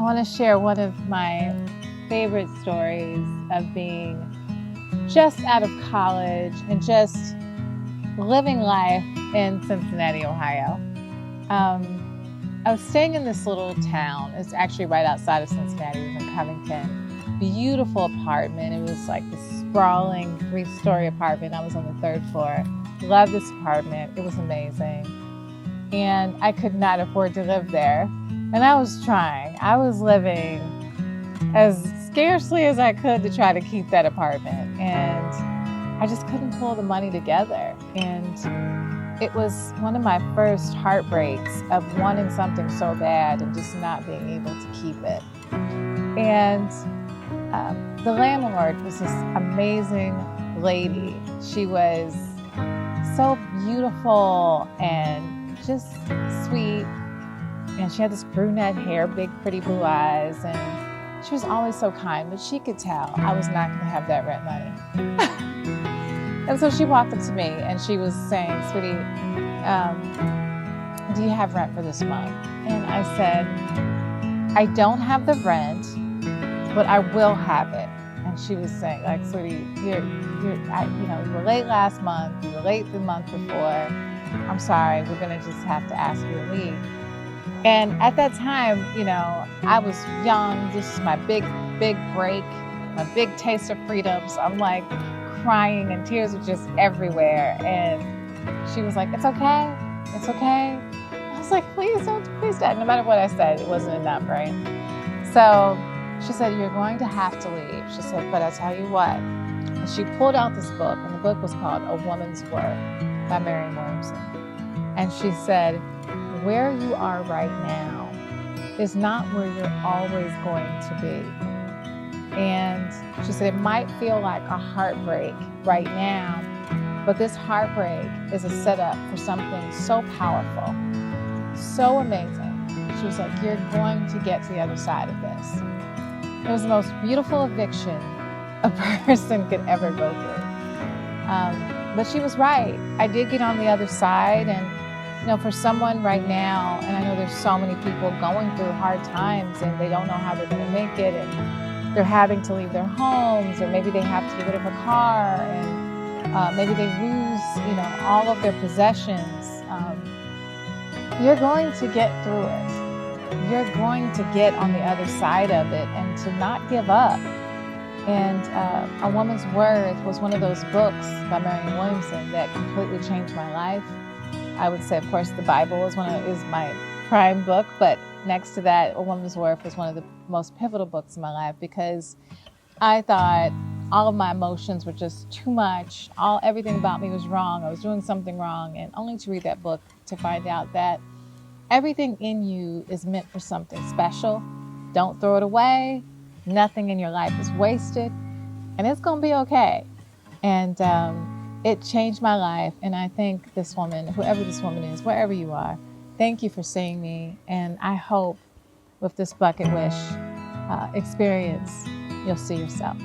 I want to share one of my favorite stories of being just out of college and just living life in Cincinnati, Ohio. I was staying in this little town. It's actually right outside of Cincinnati. It was in Covington. Beautiful apartment. It was like this sprawling 3-story apartment. I was on the 3rd floor. Loved this apartment. It was amazing. And I could not afford to live there. And I was trying. I was living as scarcely as I could to try to keep that apartment. And I just couldn't pull the money together. And it was one of my first heartbreaks of wanting something so bad and just not being able to keep it. And the landlord was this amazing lady. She was so beautiful and just sweet. And she had this brunette hair, big, pretty blue eyes. And she was always so kind, but she could tell I was not going to have that rent money. And so she walked up to me and she was saying, "Sweetie, do you have rent for this month?" And I said, "I don't have the rent, but I will have it." And she was saying, like, "Sweetie, you were late last month. You were late the month before. I'm sorry. We're going to just have to ask you to leave." And at that time, I was young. This is my big break, my big taste of freedom. So I'm like crying and tears were just everywhere. And she was like, "It's okay. It's okay." I was like, please don't. No matter what I said, it wasn't enough, right? So she said, "You're going to have to leave." She said, "But I tell you what." And she pulled out this book, and the book was called A Woman's Worth by Marianne Williamson. And she said, "Where you are right now is not where you're always going to be." And she said, "It might feel like a heartbreak right now, but this heartbreak is a setup for something so powerful, so amazing." She was like, "You're going to get to the other side of this." It was the most beautiful eviction a person could ever go through. But she was right. I did get on the other side. And for someone right now, and I know there's so many people going through hard times and they don't know how they're going to make it, and they're having to leave their homes, or maybe they have to get rid of a car, and maybe they lose, all of their possessions. You're going to get through it. You're going to get on the other side of it, and to not give up. And A Woman's Worth was one of those books by Marianne Williamson that completely changed my life. I would say, of course, the Bible is my prime book, but next to that, A Woman's Worth was one of the most pivotal books in my life, because I thought all of my emotions were just too much. Everything about me was wrong. I was doing something wrong, and only to read that book to find out that everything in you is meant for something special. Don't throw it away. Nothing in your life is wasted, and it's going to be okay. And it changed my life. And I thank this woman, whoever this woman is, wherever you are, thank you for seeing me. And I hope with this Bucketwish experience, you'll see yourself.